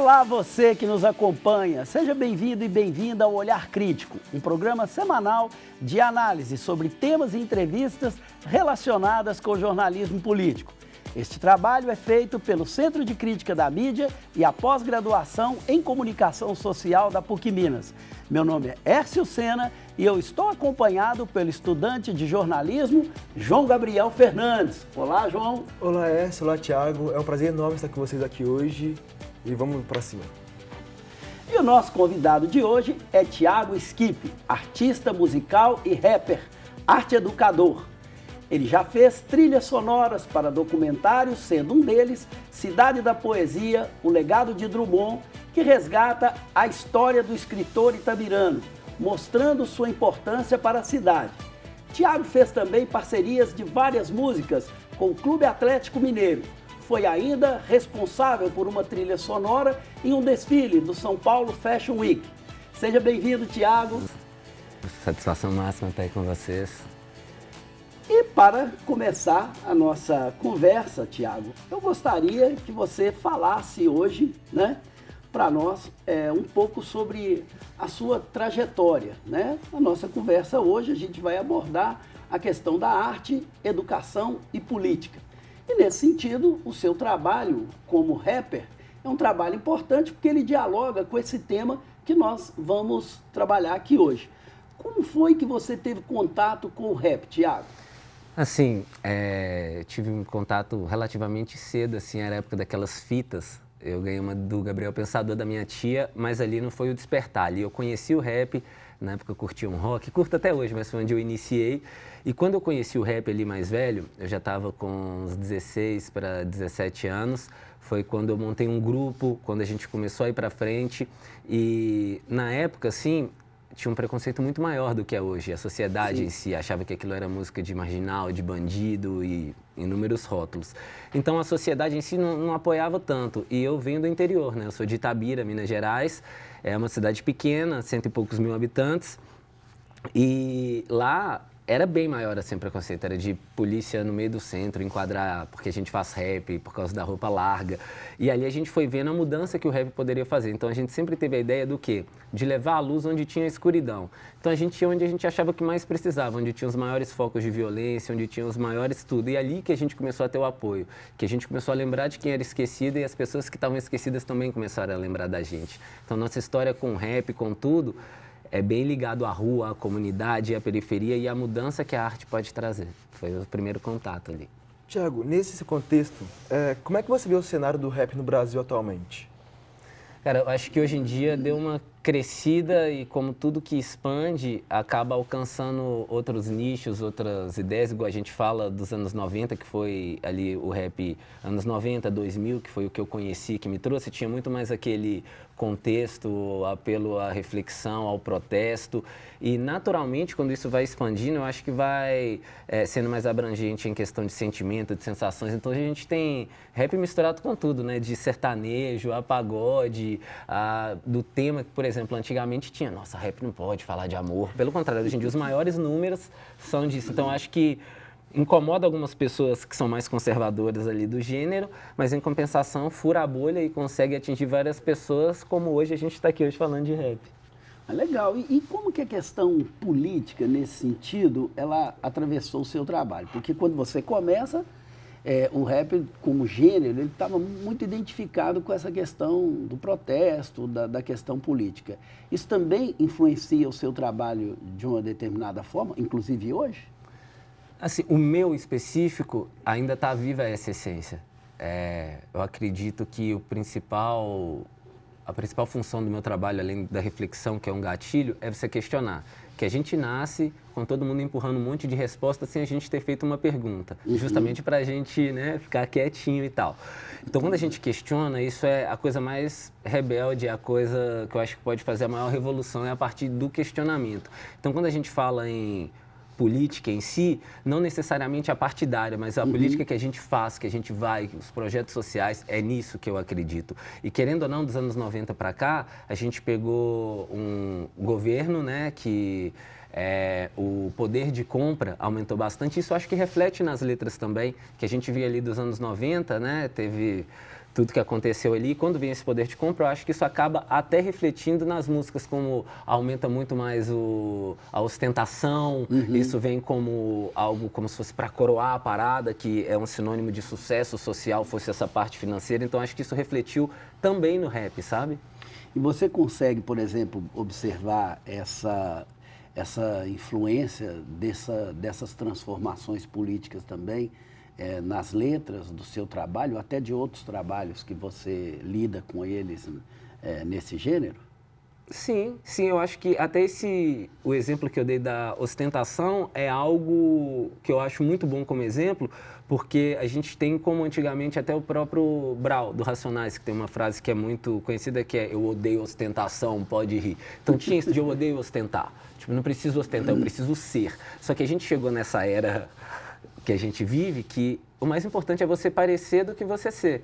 Olá, você que nos acompanha. Seja bem-vindo e bem-vinda ao Olhar Crítico, um programa semanal de análise sobre temas e entrevistas relacionadas com o jornalismo político. Este trabalho é feito pelo Centro de Crítica da Mídia e a pós-graduação em Comunicação Social da PUC Minas. Meu nome é Hércio Sena e eu estou acompanhado pelo estudante de jornalismo, João Gabriel Fernandes. Olá, João. Olá, Hércio. Olá, Thiago. É um prazer enorme estar com vocês aqui hoje e vamos para cima. E o nosso convidado de hoje é Thiago Skip, artista musical e rapper, arte educador. Ele já fez trilhas sonoras para documentários, sendo um deles Cidade da Poesia, o legado de Drummond, que resgata a história do escritor itabirano, mostrando sua importância para a cidade. Thiago fez também parcerias de várias músicas com o Clube Atlético Mineiro. Foi ainda responsável por uma trilha sonora em um desfile do São Paulo Fashion Week. Seja bem-vindo, Thiago. Satisfação máxima estar aí com vocês. E para começar a nossa conversa, Thiago, eu gostaria que você falasse hoje, para nós um pouco sobre a sua trajetória, Na nossa conversa hoje a gente vai abordar a questão da arte, educação e política. E nesse sentido, o seu trabalho como rapper é um trabalho importante porque ele dialoga com esse tema que nós vamos trabalhar aqui hoje. Como foi que você teve contato com o rap, Thiago? Assim, tive um contato relativamente cedo, assim, era a época daquelas fitas. Eu ganhei uma do Gabriel Pensador da minha tia, mas ali não foi o despertar. Ali eu conheci o rap, na época eu curtia um rock, curto até hoje, mas foi onde eu iniciei. E quando eu conheci o rap ali mais velho, eu já estava com uns 16 para 17 anos, foi quando eu montei um grupo, quando a gente começou a ir para frente. E na época, assim, tinha um preconceito muito maior do que é hoje. A sociedade em si achava que aquilo era música de marginal, de bandido e inúmeros rótulos. Então a sociedade em si não apoiava tanto. E eu venho do interior, Eu sou de Itabira, Minas Gerais. É uma cidade pequena, 100 e poucos mil habitantes. E lá era bem maior assim o preconceito, era de polícia no meio do centro, enquadrar porque a gente faz rap, por causa da roupa larga. E ali a gente foi vendo a mudança que o rap poderia fazer. Então a gente sempre teve a ideia do quê? De levar a luz onde tinha escuridão. Então a gente ia onde a gente achava que mais precisava, onde tinha os maiores focos de violência, onde tinha os maiores tudo. E ali que a gente começou a ter o apoio, que a gente começou a lembrar de quem era esquecido e as pessoas que estavam esquecidas também começaram a lembrar da gente. Então nossa história com o rap, com tudo, é bem ligado à rua, à comunidade, à periferia e à mudança que a arte pode trazer. Foi o primeiro contato ali. Thiago, nesse contexto, como é que você vê o cenário do rap no Brasil atualmente? Cara, eu acho que hoje em dia deu uma crescida e como tudo que expande, acaba alcançando outros nichos, outras ideias, igual a gente fala dos anos 90, que foi ali o rap anos 90, 2000, que foi o que eu conheci, que me trouxe, tinha muito mais aquele contexto, apelo à reflexão, ao protesto e naturalmente quando isso vai expandindo, eu acho que vai sendo mais abrangente em questão de sentimento, de sensações, então a gente tem rap misturado com tudo, de sertanejo, a pagode, do tema que, por exemplo, antigamente tinha, nossa, rap não pode falar de amor, pelo contrário, hoje em dia os maiores números são disso, então acho que incomoda algumas pessoas que são mais conservadoras ali do gênero, mas em compensação fura a bolha e consegue atingir várias pessoas, como hoje a gente está aqui hoje falando de rap. Legal. E como que a questão política, nesse sentido, ela atravessou o seu trabalho? Porque quando você começa, o rap como gênero, ele estava muito identificado com essa questão do protesto, da questão política. Isso também influencia o seu trabalho de uma determinada forma, inclusive hoje? Assim, o meu específico ainda está viva essa essência. Eu acredito que a principal função do meu trabalho, além da reflexão, que é um gatilho, é você questionar. Que a gente nasce com todo mundo empurrando um monte de resposta sem a gente ter feito uma pergunta. Justamente para a gente ficar quietinho e tal. Então, quando a gente questiona, isso é a coisa mais rebelde, a coisa que eu acho que pode fazer a maior revolução é a partir do questionamento. Então, quando a gente fala em política em si, não necessariamente a partidária, mas a política que a gente faz, que a gente vai, os projetos sociais, é nisso que eu acredito. E querendo ou não, dos anos 90 para cá, a gente pegou um governo, que o poder de compra aumentou bastante. Isso eu acho que reflete nas letras também, que a gente via ali dos anos 90, teve tudo que aconteceu ali. E quando vem esse poder de compra, eu acho que isso acaba até refletindo nas músicas, como aumenta muito mais a ostentação, isso vem como algo como se fosse para coroar a parada, que é um sinônimo de sucesso social, fosse essa parte financeira. Então acho que isso refletiu também no rap, sabe? E você consegue, por exemplo, observar essa influência dessas transformações políticas também nas letras do seu trabalho, até de outros trabalhos que você lida com eles nesse gênero? Sim, eu acho que até o exemplo que eu dei da ostentação é algo que eu acho muito bom como exemplo, porque a gente tem como antigamente até o próprio Brau, do Racionais, que tem uma frase que é muito conhecida, que é: eu odeio ostentação, pode rir. Então tinha isso de eu odeio ostentar. Tipo, não preciso ostentar, eu preciso ser. Só que a gente chegou nessa era que a gente vive, que o mais importante é você parecer do que você ser.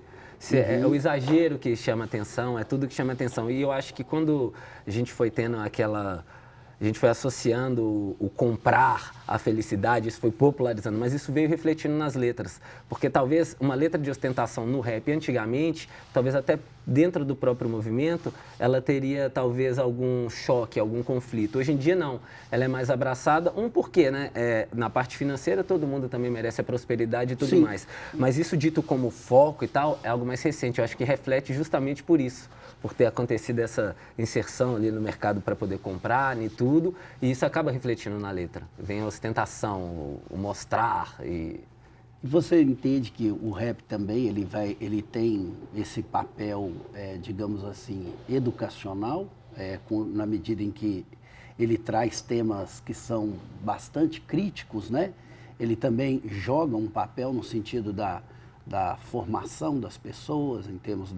É o exagero que chama atenção, é tudo que chama atenção. E eu acho que quando a gente foi tendo a gente foi associando o comprar à felicidade, isso foi popularizando, mas isso veio refletindo nas letras. Porque talvez uma letra de ostentação no rap antigamente, talvez até dentro do próprio movimento, ela teria talvez algum choque, algum conflito. Hoje em dia não, ela é mais abraçada, porquê, né? Na parte financeira todo mundo também merece a prosperidade e tudo mais. Mas isso dito como foco e tal, é algo mais recente, eu acho que reflete justamente por isso. Por ter acontecido essa inserção ali no mercado para poder comprar e tudo, e isso acaba refletindo na letra. Vem a ostentação, o mostrar e... E você entende que o rap também ele tem esse papel, digamos assim, educacional, na medida em que ele traz temas que são bastante críticos, né? Ele também joga um papel no sentido da formação das pessoas, em termos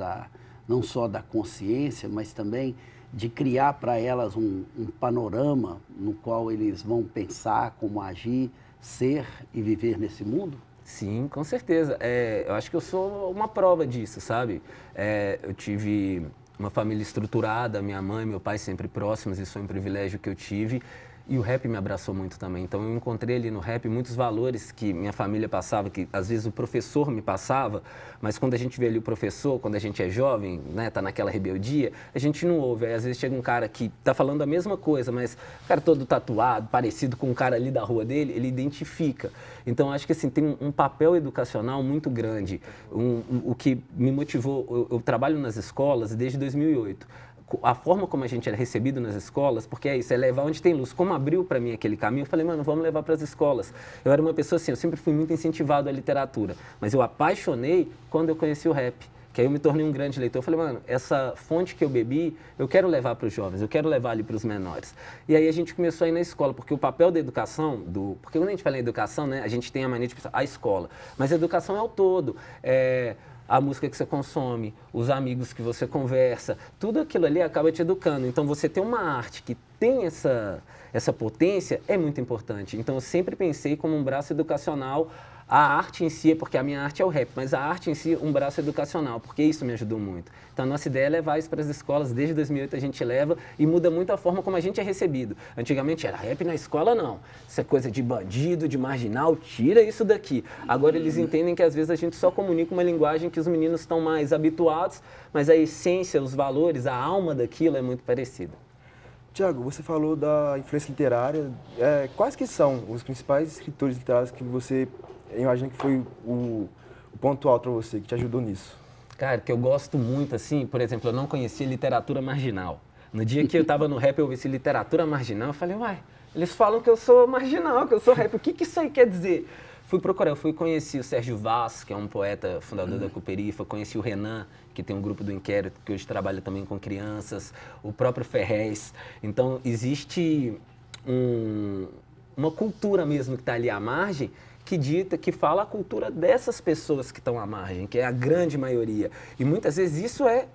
não só da consciência, mas também de criar para elas um panorama no qual eles vão pensar, como agir, ser e viver nesse mundo? Sim, com certeza. Eu acho que eu sou uma prova disso, sabe? Eu tive uma família estruturada, minha mãe e meu pai sempre próximos, isso foi um privilégio que eu tive. E o rap me abraçou muito também. Então eu encontrei ali no rap muitos valores que minha família passava, que às vezes o professor me passava, mas quando a gente vê ali o professor, quando a gente é jovem, né, tá naquela rebeldia, a gente não ouve. Aí às vezes chega um cara que tá falando a mesma coisa, mas o cara todo tatuado, parecido com um cara ali da rua dele, ele identifica. Então acho que assim, tem um papel educacional muito grande. O que me motivou, eu trabalho nas escolas desde 2008. A forma como a gente era recebido nas escolas, porque é isso, é levar onde tem luz. Como abriu para mim aquele caminho, eu falei, mano, vamos levar para as escolas. Eu era uma pessoa assim, eu sempre fui muito incentivado à literatura, mas eu apaixonei quando eu conheci o rap, que aí eu me tornei um grande leitor. Eu falei, mano, essa fonte que eu bebi, eu quero levar para os jovens, eu quero levar ali para os menores. E aí a gente começou a ir na escola, porque o papel da educação, porque quando a gente fala em educação, né, a gente tem a mania de pensar, a escola, mas a educação é o todo, a música que você consome, os amigos que você conversa, tudo aquilo ali acaba te educando. Então, você ter uma arte que tem essa potência é muito importante. Então, eu sempre pensei como um braço educacional. A arte em si, porque a minha arte é o rap, mas a arte em si, um braço educacional, porque isso me ajudou muito. Então, a nossa ideia é levar isso para as escolas. Desde 2008 a gente leva e muda muito a forma como a gente é recebido. Antigamente era rap na escola, não. Isso é coisa de bandido, de marginal, tira isso daqui. Agora eles entendem que às vezes a gente só comunica uma linguagem que os meninos estão mais habituados, mas a essência, os valores, a alma daquilo é muito parecida. Tiago, você falou da influência literária. Quais que são os principais escritores literários que você imagina que foi o ponto alto para você, que te ajudou nisso? Cara, que eu gosto muito, assim, por exemplo, eu não conhecia literatura marginal. No dia que eu estava no rap, eu ouvi literatura marginal, eu falei, uai, eles falam que eu sou marginal, que eu sou rap, o que isso aí quer dizer? Fui procurar, eu conheci o Sérgio Vaz, que é um poeta fundador da Cooperifa, conheci o Renan, que tem um grupo do Inquérito, que hoje trabalha também com crianças, o próprio Ferrez. Então, existe uma cultura mesmo que está ali à margem, que fala a cultura dessas pessoas que estão à margem, que é a grande maioria. E muitas vezes isso é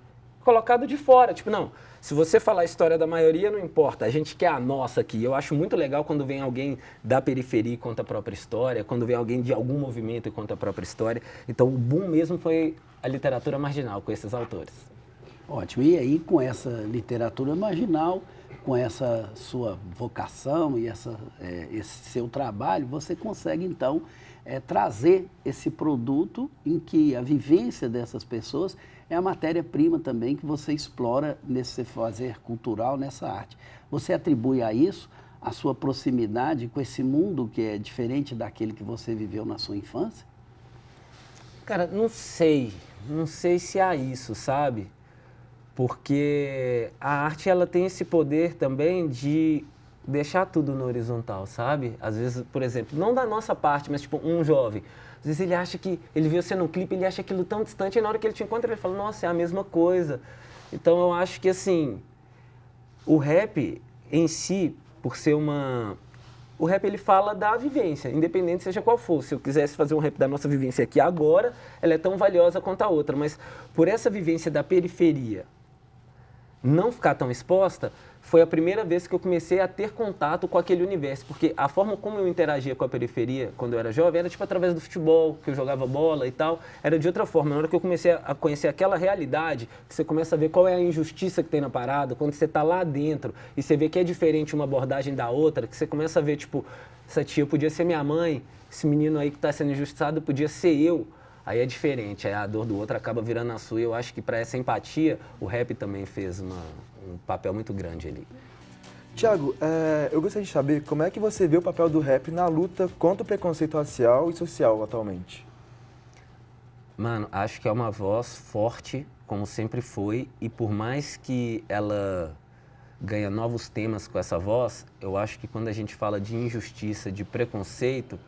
colocado de fora. Tipo, não, se você falar a história da maioria, não importa, a gente quer a nossa aqui. Eu acho muito legal quando vem alguém da periferia e conta a própria história, quando vem alguém de algum movimento e conta a própria história. Então, o boom mesmo foi a literatura marginal, com esses autores. Ótimo. E aí, com essa literatura marginal, com essa sua vocação e esse seu trabalho, você consegue, então, trazer esse produto em que a vivência dessas pessoas é a matéria-prima também que você explora nesse fazer cultural, nessa arte. Você atribui a isso a sua proximidade com esse mundo que é diferente daquele que você viveu na sua infância? Cara, não sei se há isso, sabe? Porque a arte, ela tem esse poder também de deixar tudo no horizontal, sabe? Às vezes, por exemplo, não da nossa parte, mas tipo, um jovem, às vezes ele acha que, ele viu você num clipe, ele acha aquilo tão distante, e na hora que ele te encontra, ele fala, nossa, é a mesma coisa. Então eu acho que, assim, o rap em si, por ser uma... O rap, ele fala da vivência, independente seja qual for. Se eu quisesse fazer um rap da nossa vivência aqui agora, ela é tão valiosa quanto a outra, mas por essa vivência da periferia não ficar tão exposta, foi a primeira vez que eu comecei a ter contato com aquele universo, porque a forma como eu interagia com a periferia quando eu era jovem era tipo através do futebol, que eu jogava bola e tal, era de outra forma. Na hora que eu comecei a conhecer aquela realidade, que você começa a ver qual é a injustiça que tem na parada, quando você tá lá dentro e você vê que é diferente uma abordagem da outra, que você começa a ver, tipo, essa tia podia ser minha mãe, esse menino aí que tá sendo injustiçado podia ser eu. Aí é diferente, aí a dor do outro acaba virando a sua. E eu acho que para essa empatia, o rap também fez um papel muito grande ali. Tiago, eu gostaria de saber como é que você vê o papel do rap na luta contra o preconceito racial e social atualmente. Mano, acho que é uma voz forte, como sempre foi, e por mais que ela ganha novos temas com essa voz, eu acho que quando a gente fala de injustiça, de preconceito,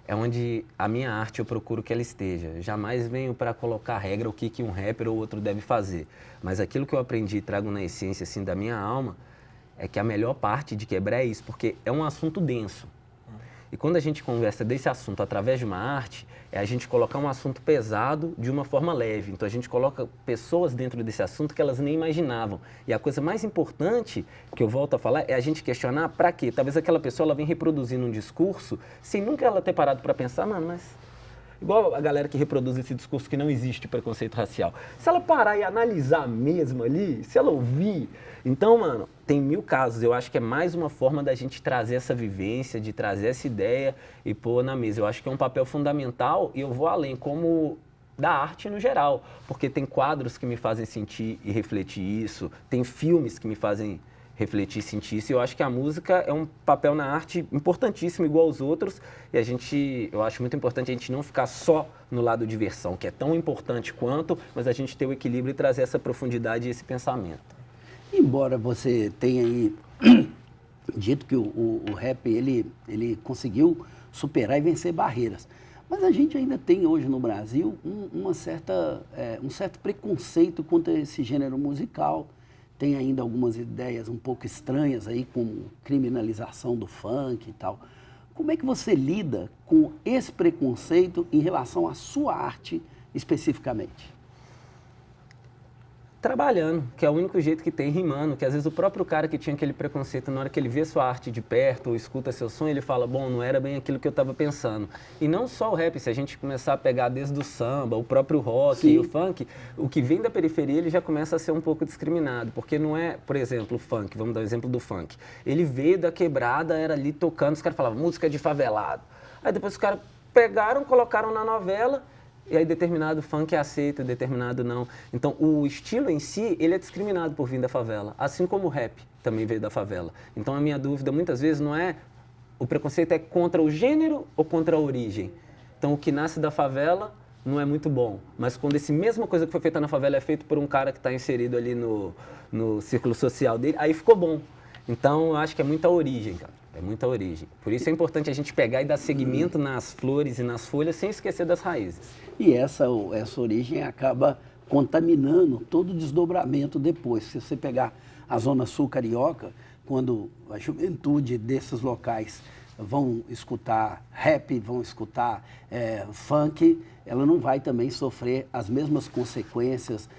é onde a minha arte eu procuro que ela esteja. Jamais venho para colocar regra o que um rapper ou outro deve fazer. Mas aquilo que eu aprendi e trago na essência assim, da minha alma é que a melhor parte de quebrar é isso, porque é um assunto denso. E quando a gente conversa desse assunto através de uma arte, é a gente colocar um assunto pesado de uma forma leve. Então a gente coloca pessoas dentro desse assunto que elas nem imaginavam. E a coisa mais importante que eu volto a falar é a gente questionar para quê? Talvez aquela pessoa ela vem reproduzindo um discurso sem nunca ela ter parado para pensar, mano, mas... Igual a galera que reproduz esse discurso que não existe preconceito racial. Se ela parar e analisar mesmo ali, se ela ouvir... Então, mano, tem 1000 casos. Eu acho que é mais uma forma da gente trazer essa vivência, de trazer essa ideia e pôr na mesa. Eu acho que é um papel fundamental e eu vou além, como da arte no geral. Porque tem quadros que me fazem sentir e refletir isso, tem filmes que me fazem refletir e sentir isso. E eu acho que a música é um papel na arte importantíssimo, igual aos outros. E eu acho muito importante a gente não ficar só no lado diversão, que é tão importante quanto, mas a gente ter o equilíbrio e trazer essa profundidade e esse pensamento. Embora você tenha aí dito que o rap ele conseguiu superar e vencer barreiras, mas a gente ainda tem hoje no Brasil um certo preconceito contra esse gênero musical. Tem ainda algumas ideias um pouco estranhas aí, como criminalização do funk e tal. Como é que você lida com esse preconceito em relação à sua arte especificamente? Trabalhando, que é o único jeito que tem, rimando, que às vezes o próprio cara que tinha aquele preconceito, na hora que ele vê sua arte de perto ou escuta seu som, ele fala, bom, não era bem aquilo que eu estava pensando. E não só o rap, se a gente começar a pegar desde o samba, o próprio rock Sim. e o funk, o que vem da periferia ele já começa a ser um pouco discriminado, porque não é, por exemplo, o funk, vamos dar o exemplo do funk. Ele veio da quebrada, era ali tocando, os caras falavam, música de favelado. Aí depois os caras pegaram, colocaram na novela, e aí determinado funk é aceito, determinado não. Então o estilo em si, ele é discriminado por vir da favela, assim como o rap também veio da favela. Então a minha dúvida muitas vezes não é, o preconceito é contra o gênero ou contra a origem. Então o que nasce da favela não é muito bom, mas quando essa mesma coisa que foi feita na favela é feita por um cara que está inserido ali no círculo social dele, aí ficou bom. Então eu acho que é muita origem, cara. É muita origem. Por isso é importante a gente pegar e dar seguimento nas flores e nas folhas sem esquecer das raízes. E essa origem acaba contaminando todo o desdobramento depois. Se você pegar a Zona Sul Carioca, quando a juventude desses locais vão escutar rap, vão escutar funk, ela não vai também sofrer as mesmas consequências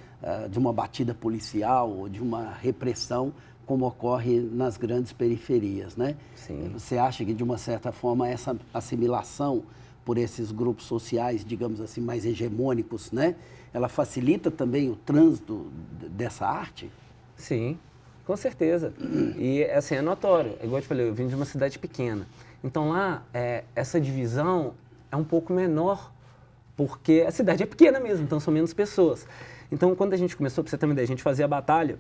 de uma batida policial ou de uma repressão como ocorre nas grandes periferias, né? Sim. Você acha que, de uma certa forma, essa assimilação por esses grupos sociais, digamos assim, mais hegemônicos, né? Ela facilita também o trânsito dessa arte? Sim, com certeza. E, assim, é notório. Igual eu te falei, eu vim de uma cidade pequena. Então, lá, essa divisão, é um pouco menor, porque a cidade é pequena mesmo, então são menos pessoas. Então, quando a gente começou, para você ter uma ideia, a gente fazia a batalha,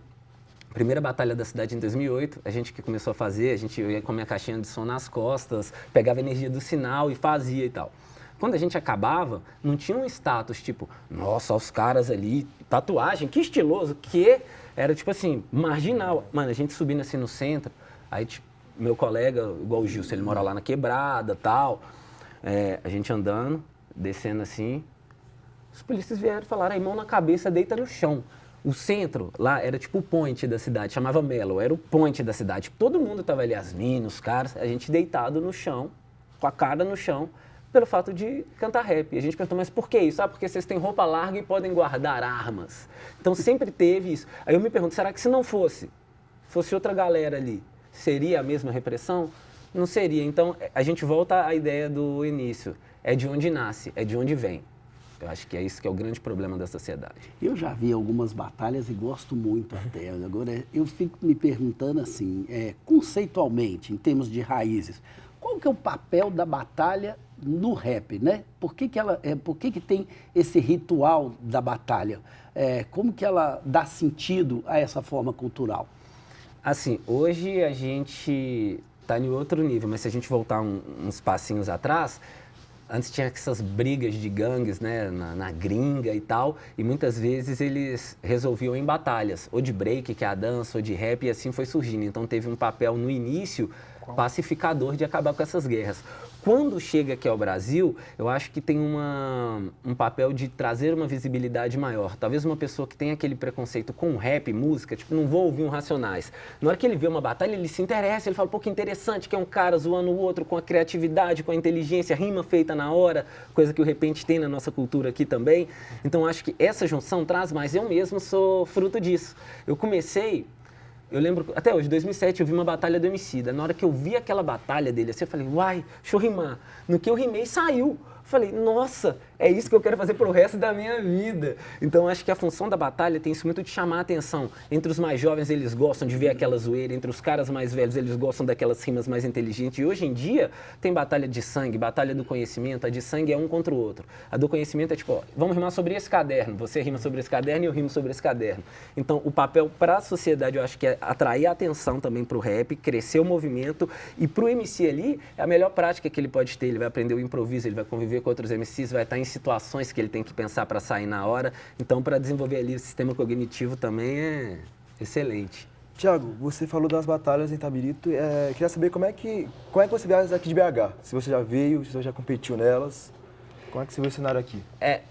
a primeira batalha da cidade em 2008, a gente que começou a fazer, a gente ia com a minha caixinha de som nas costas, pegava a energia do sinal e fazia e tal. Quando a gente acabava, não tinha um status tipo, nossa, os caras ali, tatuagem, que estiloso, que era tipo assim, marginal. Mano, a gente subindo assim no centro, aí tipo, meu colega, igual o Gilson, ele mora lá na Quebrada e tal, a gente andando, descendo assim, os polícias vieram e falaram, aí mão na cabeça, deita no chão. O centro lá era tipo o point da cidade, chamava Melo, era o point da cidade. Todo mundo tava ali, as minas, os caras, a gente deitado no chão, com a cara no chão, pelo fato de cantar rap. E a gente perguntou, mas por que isso? Ah, porque vocês têm roupa larga e podem guardar armas. Então sempre teve isso. Aí eu me pergunto, será que se não fosse outra galera ali, seria a mesma repressão? Não seria. Então a gente volta à ideia do início. É de onde nasce, é de onde vem. Eu acho que é isso que é o grande problema da sociedade. Eu já vi algumas batalhas e gosto muito até. Agora, eu fico me perguntando assim, conceitualmente, em termos de raízes, qual que é o papel da batalha no rap, né? Por que tem esse ritual da batalha? Como que ela dá sentido a essa forma cultural? Assim, hoje a gente está em outro nível, mas se a gente voltar uns passinhos atrás, antes tinha essas brigas de gangues, né, na gringa e tal, e muitas vezes eles resolviam em batalhas, ou de break, que é a dança, ou de rap, e assim foi surgindo. Então teve um papel no início pacificador de acabar com essas guerras. Quando chega aqui ao Brasil, eu acho que tem um papel de trazer uma visibilidade maior. Talvez uma pessoa que tem aquele preconceito com rap, música, tipo, não vou ouvir um Racionais. Na hora que ele vê uma batalha, ele se interessa, ele fala, pô, que interessante, que é um cara zoando o outro com a criatividade, com a inteligência, rima feita na hora, coisa que o repente tem na nossa cultura aqui também. Então, acho que essa junção traz mais. Eu mesmo sou fruto disso. Eu lembro, até hoje, 2007, eu vi uma batalha do Emicida. Na hora que eu vi aquela batalha dele, assim, eu falei, uai, deixa eu rimar. No que eu rimei, saiu. Falei, nossa, é isso que eu quero fazer pro resto da minha vida. Então, acho que a função da batalha tem isso muito de chamar a atenção. Entre os mais jovens, eles gostam de ver aquela zoeira. Entre os caras mais velhos, eles gostam daquelas rimas mais inteligentes. E hoje em dia, tem batalha de sangue, batalha do conhecimento. A de sangue é um contra o outro. A do conhecimento é tipo, ó, vamos rimar sobre esse caderno. Você rima sobre esse caderno e eu rimo sobre esse caderno. Então, o papel para a sociedade, eu acho que é atrair a atenção também pro rap, crescer o movimento. E pro MC ali, é a melhor prática que ele pode ter. Ele vai aprender o improviso, ele vai conviver com outros MCs, vai estar em situações que ele tem que pensar para sair na hora. Então, para desenvolver ali o sistema cognitivo também é excelente. Tiago, você falou das batalhas em Itabirito. Queria saber como é que você vê as aqui de BH? Se você já veio, se você já competiu nelas. Como é que você vê o cenário aqui?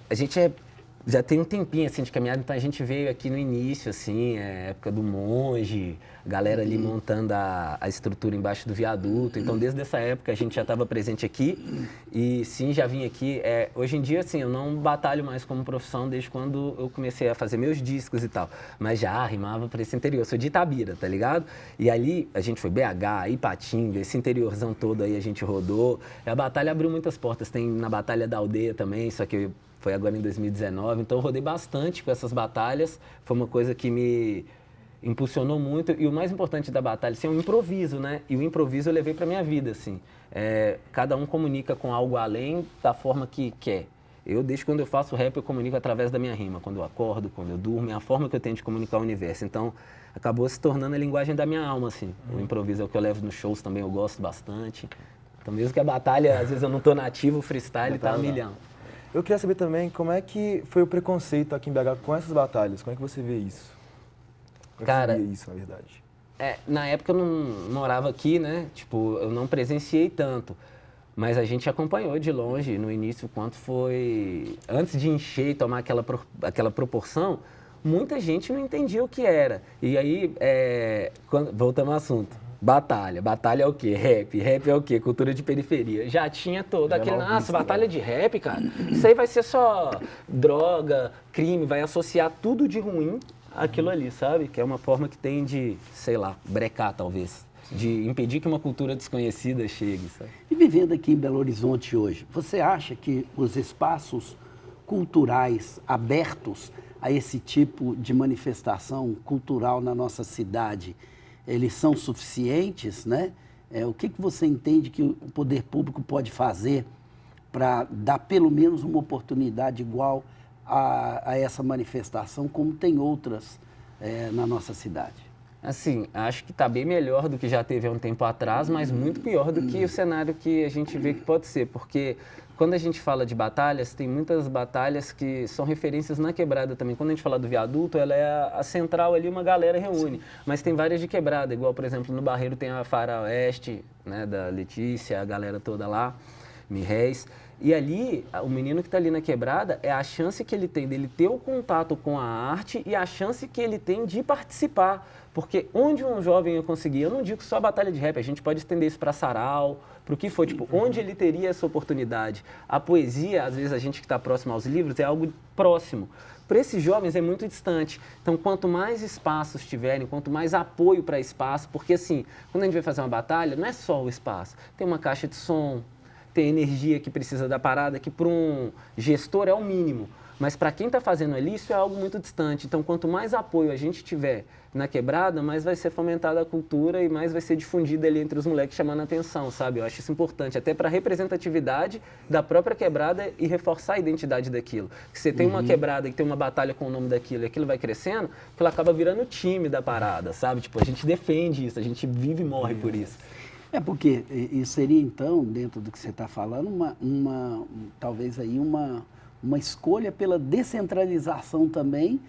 A gente já tem um tempinho assim de caminhada, então a gente veio aqui no início, assim, época do Monge, galera ali montando a estrutura embaixo do viaduto. Então, desde essa época a gente já estava presente aqui e sim, já vim aqui. Hoje em dia, assim, eu não batalho mais como profissão desde quando eu comecei a fazer meus discos e tal, mas já rimava para esse interior. Eu sou de Itabira, tá ligado? E ali a gente foi BH, Ipatinga, esse interiorzão todo aí a gente rodou. E a batalha abriu muitas portas. Tem na Batalha da Aldeia também, só que foi agora em 2019, então eu rodei bastante com essas batalhas, foi uma coisa que me impulsionou muito, e o mais importante da batalha, assim, é o improviso, né? E o improviso eu levei pra minha vida, assim. Cada um comunica com algo além da forma que quer. Desde quando eu faço rap, eu comunico através da minha rima, quando eu acordo, quando eu durmo, é a forma que eu tenho de comunicar o universo. Então, acabou se tornando a linguagem da minha alma, assim. O improviso é o que eu levo nos shows também, eu gosto bastante. Então, mesmo que a batalha, às vezes eu não tô nativo, o freestyle tá a milhão. Eu queria saber também como é que foi o preconceito aqui em BH com essas batalhas. Como é que você vê isso? Como é que você vê isso, na verdade? Na época eu não morava aqui, né? Tipo, eu não presenciei tanto. Mas a gente acompanhou de longe, no início, quanto foi... Antes de encher e tomar aquela proporção, muita gente não entendia o que era. E aí, voltamos ao assunto. Batalha é o quê? Rap é o quê? Cultura de periferia. Já tinha todo aquele, nossa, batalha de rap, cara. Isso aí vai ser só droga, crime, vai associar tudo de ruim àquilo ali, sabe? Que é uma forma que tem de, sei lá, brecar talvez, de impedir que uma cultura desconhecida chegue, sabe? E vivendo aqui em Belo Horizonte hoje, você acha que os espaços culturais abertos a esse tipo de manifestação cultural na nossa cidade, eles são suficientes, né? O que você entende que o poder público pode fazer para dar pelo menos uma oportunidade igual a essa manifestação, como tem outras na nossa cidade? Assim, acho que está bem melhor do que já teve há um tempo atrás, mas muito pior do que o cenário que a gente vê que pode ser, porque quando a gente fala de batalhas, tem muitas batalhas que são referências na quebrada também. Quando a gente fala do viaduto, ela é a central ali, uma galera reúne. Sim. Mas tem várias de quebrada, igual, por exemplo, no Barreiro tem a Faroeste, né, da Letícia, a galera toda lá, Mirréis. E ali, o menino que está ali na quebrada, é a chance que ele tem dele ter o contato com a arte e a chance que ele tem de participar. Porque onde um jovem ia conseguir, eu não digo só a batalha de rap, a gente pode estender isso para sarau, para o que for, tipo, onde ele teria essa oportunidade. A poesia, às vezes a gente que está próximo aos livros, é algo próximo. Para esses jovens é muito distante. Então, quanto mais espaços tiverem, quanto mais apoio para espaço, porque assim, quando a gente vai fazer uma batalha, não é só o espaço, tem uma caixa de som, tem energia que precisa da parada, que para um gestor é o mínimo. Mas para quem está fazendo ali, isso é algo muito distante. Então, quanto mais apoio a gente tiver na quebrada, mais vai ser fomentada a cultura e mais vai ser difundida ali entre os moleques, chamando a atenção, sabe? Eu acho isso importante, até para a representatividade da própria quebrada e reforçar a identidade daquilo. Que você tem uma quebrada que tem uma batalha com o nome daquilo e aquilo vai crescendo, aquilo acaba virando o time da parada, sabe? Tipo, a gente defende isso, a gente vive e morre por isso. É porque isso seria, então, dentro do que você está falando, talvez aí uma escolha pela descentralização também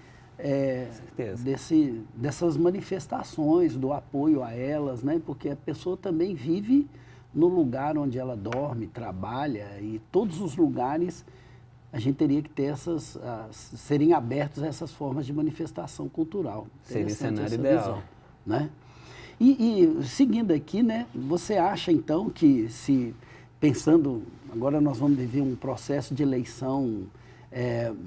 dessas manifestações, do apoio a elas, né? Porque a pessoa também vive no lugar onde ela dorme, trabalha, e todos os lugares a gente teria que ter serem abertos a essas formas de manifestação cultural. Seria o cenário ideal. Visão, né? E seguindo aqui, né, você acha então que pensando, agora nós vamos viver um processo de eleição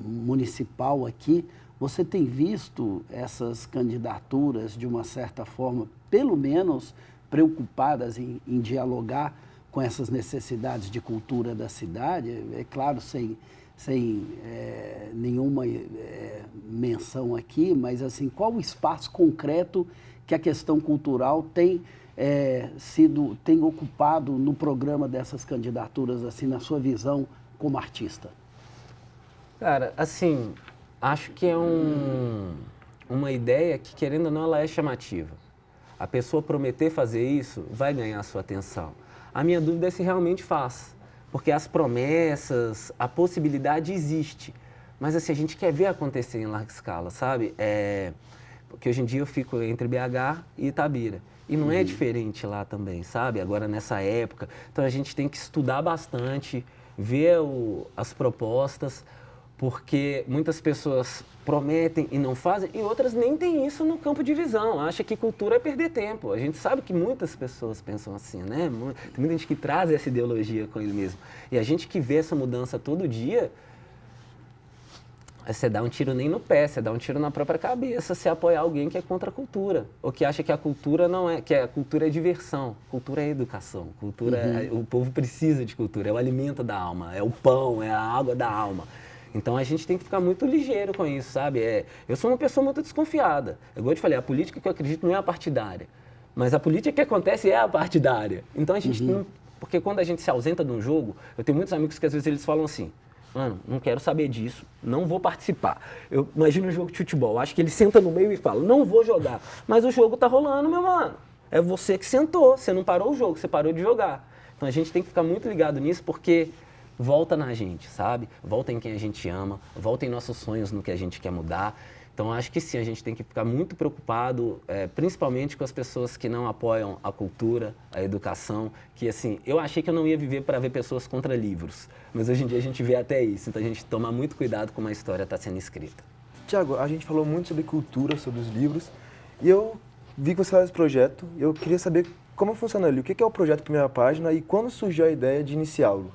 municipal aqui, você tem visto essas candidaturas de uma certa forma, pelo menos preocupadas em dialogar com essas necessidades de cultura da cidade? É claro, sem nenhuma menção aqui, mas assim, qual o espaço concreto que a questão cultural tem ocupado no programa dessas candidaturas, assim, na sua visão como artista? Cara, assim, acho que é uma ideia que, querendo ou não, ela é chamativa. A pessoa prometer fazer isso vai ganhar a sua atenção. A minha dúvida é se realmente faz, porque as promessas, a possibilidade existe, mas assim, a gente quer ver acontecer em larga escala, sabe? Porque hoje em dia eu fico entre BH e Itabira. E não é diferente lá também, sabe? Agora nessa época. Então a gente tem que estudar bastante, ver as propostas, porque muitas pessoas prometem e não fazem, e outras nem têm isso no campo de visão. Acha que cultura é perder tempo. A gente sabe que muitas pessoas pensam assim, né? Tem muita gente que traz essa ideologia com ele mesmo. E a gente que vê essa mudança todo dia, você dá um tiro nem no pé, você dá um tiro na própria cabeça se apoiar alguém que é contra a cultura, ou que acha que a cultura não é, que a cultura é diversão, cultura é educação, cultura o povo precisa de cultura, é o alimento da alma, é o pão, é a água da alma. Então a gente tem que ficar muito ligeiro com isso, sabe? Eu sou uma pessoa muito desconfiada. Igual eu te falei, a política que eu acredito não é a partidária, mas a política que acontece é a partidária. Então a gente não, porque quando a gente se ausenta de um jogo, eu tenho muitos amigos que às vezes eles falam assim: mano, não quero saber disso, não vou participar. Eu imagino um jogo de futebol, acho que ele senta no meio e fala, não vou jogar. Mas o jogo tá rolando, meu mano. É você que sentou, você não parou o jogo, você parou de jogar. Então a gente tem que ficar muito ligado nisso, porque volta na gente, sabe? Volta em quem a gente ama, volta em nossos sonhos, no que a gente quer mudar. Então acho que sim, a gente tem que ficar muito preocupado, principalmente com as pessoas que não apoiam a cultura, a educação, que assim, eu achei que eu não ia viver para ver pessoas contra livros, mas hoje em dia a gente vê até isso, então a gente toma muito cuidado como a história está sendo escrita. Tiago, a gente falou muito sobre cultura, sobre os livros, e eu vi que você faz esse projeto, e eu queria saber como funciona ali, o que é o projeto Primeira Página e quando surgiu a ideia de iniciá-lo?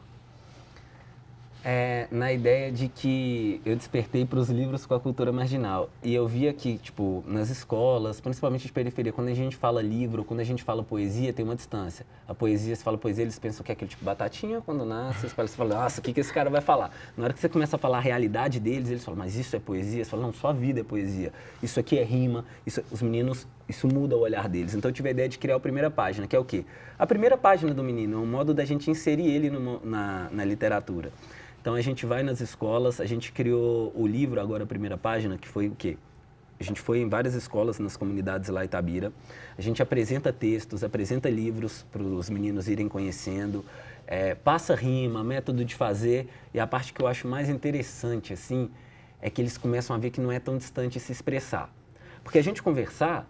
Na ideia de que eu despertei para os livros com a cultura marginal. E eu via que, tipo, nas escolas, principalmente de periferia, quando a gente fala livro, quando a gente fala poesia, tem uma distância. A poesia, você fala poesia, eles pensam que é aquele tipo batatinha, quando nasce, você fala, nossa, o que esse cara vai falar? Na hora que você começa a falar a realidade deles, eles falam, mas isso é poesia? Você fala, não, sua vida é poesia. Isso aqui é rima, os meninos Isso muda o olhar deles. Então eu tive a ideia de criar a primeira página, que é o quê? A primeira página do menino, é um modo da gente inserir ele na literatura. Então a gente vai nas escolas, a gente criou o livro, agora a primeira página, que foi o quê? A gente foi em várias escolas, nas comunidades lá em Itabira. A gente apresenta textos, apresenta livros para os meninos irem conhecendo, passa rima, método de fazer. E a parte que eu acho mais interessante, assim, é que eles começam a ver que não é tão distante se expressar. Porque a gente conversar,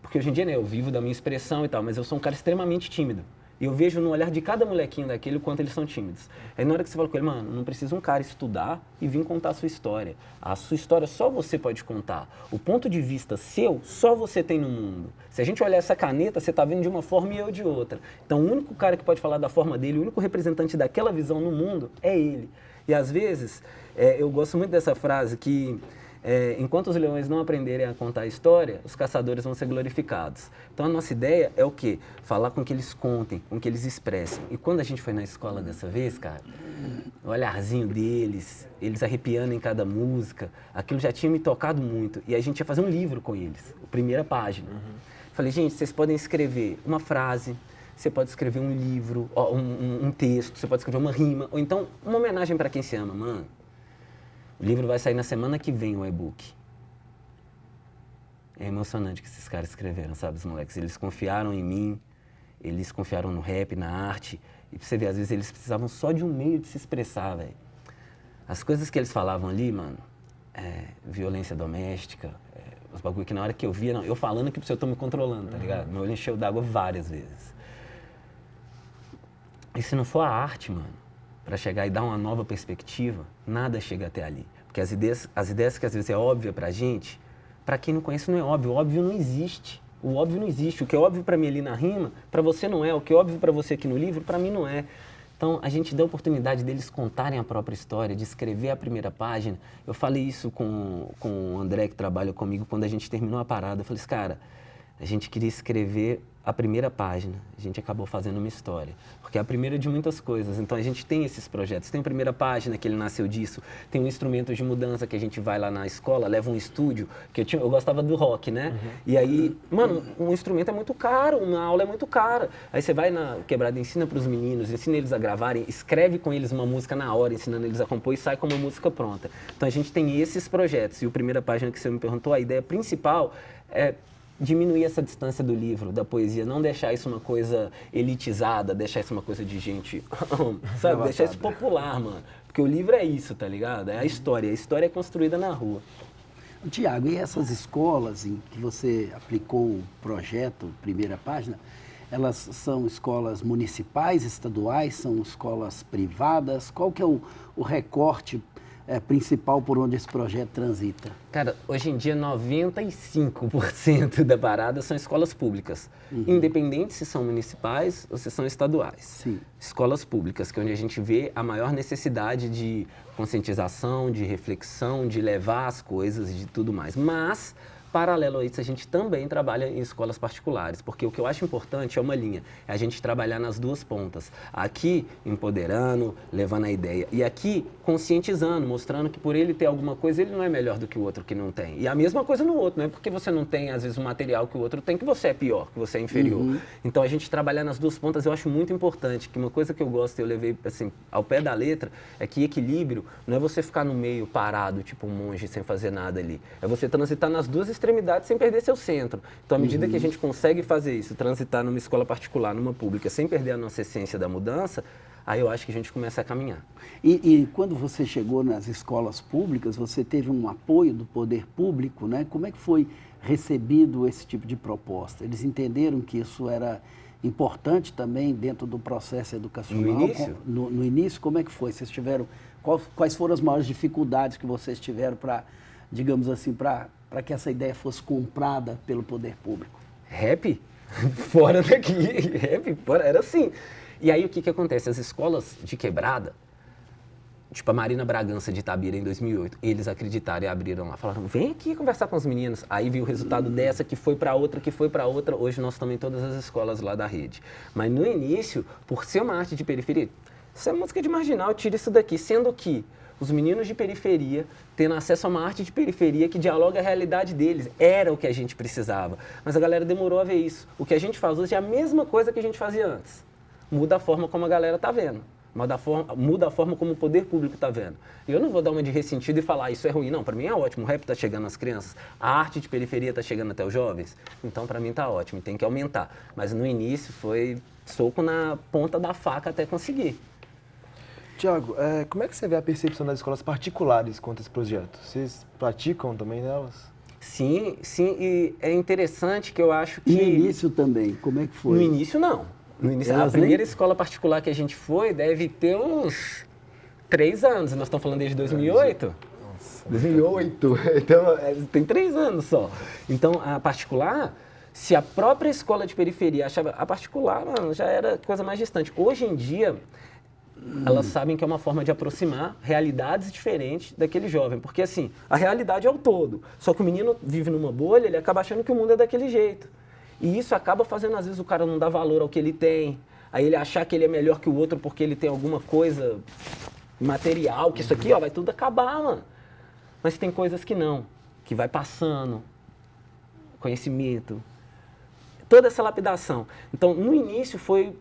porque hoje em dia, né, eu vivo da minha expressão e tal, mas eu sou um cara extremamente tímido. E eu vejo no olhar de cada molequinho daquele o quanto eles são tímidos. Aí na hora que você fala com ele, mano, não precisa um cara estudar e vir contar a sua história. A sua história só você pode contar. O ponto de vista seu, só você tem no mundo. Se a gente olhar essa caneta, você tá vendo de uma forma e eu de outra. Então o único cara que pode falar da forma dele, o único representante daquela visão no mundo é ele. E às vezes, eu gosto muito dessa frase que... enquanto os leões não aprenderem a contar a história, os caçadores vão ser glorificados. Então a nossa ideia é o quê? Falar com que eles contem, com que eles expressem. E quando a gente foi na escola dessa vez, cara, o olharzinho deles, eles arrepiando em cada música, aquilo já tinha me tocado muito. E a gente ia fazer um livro com eles, a primeira página. Falei, gente, vocês podem escrever uma frase, você pode escrever um livro, um texto, você pode escrever uma rima, ou então uma homenagem para quem se ama, mano. O livro vai sair na semana que vem, o e-book. É emocionante o que esses caras escreveram, sabe, os moleques? Eles confiaram em mim, eles confiaram no rap, na arte. E pra você ver, às vezes eles precisavam só de um meio de se expressar, velho. As coisas que eles falavam ali, mano, violência doméstica, os bagulho que na hora que eu via, não, eu falando que eu tô me controlando, tá ligado? Meu olho encheu d'água várias vezes. E se não for a arte, mano, para chegar e dar uma nova perspectiva, nada chega até ali. Porque as ideias que às vezes é óbvia pra gente, para quem não conhece não é óbvio. O óbvio não existe. O óbvio não existe. O que é óbvio para mim ali na rima, para você não é. O que é óbvio para você aqui no livro, para mim não é. Então, a gente dá a oportunidade deles contarem a própria história, de escrever a primeira página. Eu falei isso com o André, que trabalha comigo, quando a gente terminou a parada. Eu falei assim, cara, a gente queria escrever a primeira página, a gente acabou fazendo uma história, porque é a primeira de muitas coisas. Então a gente tem esses projetos, tem a primeira página que ele nasceu disso, tem um instrumento de mudança que a gente vai lá na escola, leva um estúdio, que eu gostava do rock, né? E aí, mano, um instrumento é muito caro, uma aula é muito cara. Aí você vai na quebrada, ensina para os meninos, ensina eles a gravarem, escreve com eles uma música na hora, ensinando eles a compor e sai com uma música pronta. Então a gente tem esses projetos. E a primeira página que você me perguntou, a ideia principal é diminuir essa distância do livro, da poesia, não deixar isso uma coisa elitizada, deixar isso uma coisa de gente, sabe? Deixar isso popular, mano. Porque o livro é isso, tá ligado? É a história é construída na rua. Tiago, e essas escolas em que você aplicou o projeto, primeira página, elas são escolas municipais, estaduais, são escolas privadas? Qual que é o recorte principal por onde esse projeto transita? Cara, hoje em dia 95% da parada são escolas públicas, independente se são municipais ou se são estaduais. Sim. Escolas públicas, que é onde a gente vê a maior necessidade de conscientização, de reflexão, de levar as coisas e de tudo mais. Mas, paralelo a isso, a gente também trabalha em escolas particulares, porque o que eu acho importante é uma linha, é a gente trabalhar nas duas pontas. Aqui, empoderando, levando a ideia, e aqui, conscientizando, mostrando que por ele ter alguma coisa, ele não é melhor do que o outro que não tem. E a mesma coisa no outro, não é porque você não tem, às vezes, um material que o outro tem, que você é pior, que você é inferior. Então, a gente trabalhar nas duas pontas, eu acho muito importante, que uma coisa que eu gosto e eu levei, assim, ao pé da letra, é que equilíbrio não é você ficar no meio parado, tipo um monge, sem fazer nada ali. É você transitar nas duas extremidades sem perder seu centro. Então, à medida que a gente consegue fazer isso, transitar numa escola particular, numa pública, sem perder a nossa essência da mudança, aí eu acho que a gente começa a caminhar. E quando você chegou nas escolas públicas, você teve um apoio do poder público, né? Como é que foi recebido esse tipo de proposta? Eles entenderam que isso era importante também dentro do processo educacional? No início? No início, como é que foi? Vocês tiveram, quais foram as maiores dificuldades que vocês tiveram para, digamos assim, para que essa ideia fosse comprada pelo poder público? Rap? Fora daqui. Rap? Fora. Era assim. E aí o que acontece? As escolas de quebrada, tipo a Marina Bragança de Itabira em 2008, eles acreditaram e abriram lá. Falaram, vem aqui conversar com os meninos. Aí viu o resultado dessa, que foi para outra, que foi para outra. Hoje nós estamos em todas as escolas lá da rede. Mas no início, por ser uma arte de periferia, isso é música de marginal, tira isso daqui. Sendo que os meninos de periferia tendo acesso a uma arte de periferia que dialoga a realidade deles. Era o que a gente precisava. Mas a galera demorou a ver isso. O que a gente faz hoje é a mesma coisa que a gente fazia antes. Muda a forma como a galera está vendo. Muda a forma como o poder público está vendo. E eu não vou dar uma de ressentido e falar, isso é ruim. Não, para mim é ótimo. O rap está chegando às crianças, a arte de periferia está chegando até os jovens. Então, para mim está ótimo, tem que aumentar. Mas no início foi soco na ponta da faca até conseguir. Tiago, como é que você vê a percepção das escolas particulares quanto a esse projeto? Vocês praticam também nelas? Sim, e é interessante que eu acho que... No início também, como é que foi? No início, não. No início, a primeira escola particular que a gente foi deve ter uns 3 anos. Nós estamos falando desde 2008? Nossa. 2008. Então, tem 3 anos só. Então, a particular, se a própria escola de periferia achava... A particular, mano, já era coisa mais distante. Hoje em dia, elas sabem que é uma forma de aproximar realidades diferentes daquele jovem. Porque, assim, a realidade é o todo. Só que o menino vive numa bolha, ele acaba achando que o mundo é daquele jeito. E isso acaba fazendo, às vezes, o cara não dar valor ao que ele tem. Aí ele achar que ele é melhor que o outro porque ele tem alguma coisa material, que isso aqui, ó, vai tudo acabar, mano. Mas tem coisas que não, que vai passando, conhecimento, toda essa lapidação. Então, no início foi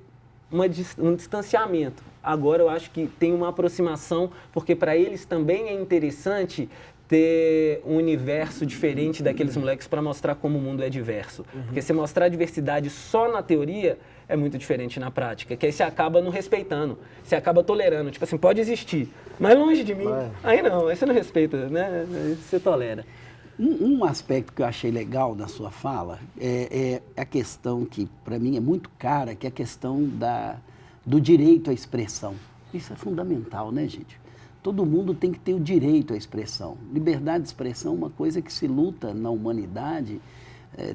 um distanciamento. Agora eu acho que tem uma aproximação, porque para eles também é interessante ter um universo diferente daqueles moleques para mostrar como o mundo é diverso. Porque se mostrar a diversidade só na teoria é muito diferente na prática, que aí você acaba não respeitando, você acaba tolerando, tipo assim, pode existir, mas longe de mim, aí não, aí você não respeita, né, aí você tolera. Um aspecto que eu achei legal da sua fala é a questão que para mim é muito cara, que é a questão do direito à expressão. Isso é fundamental, né, gente? Todo mundo tem que ter o direito à expressão. Liberdade de expressão é uma coisa que se luta na humanidade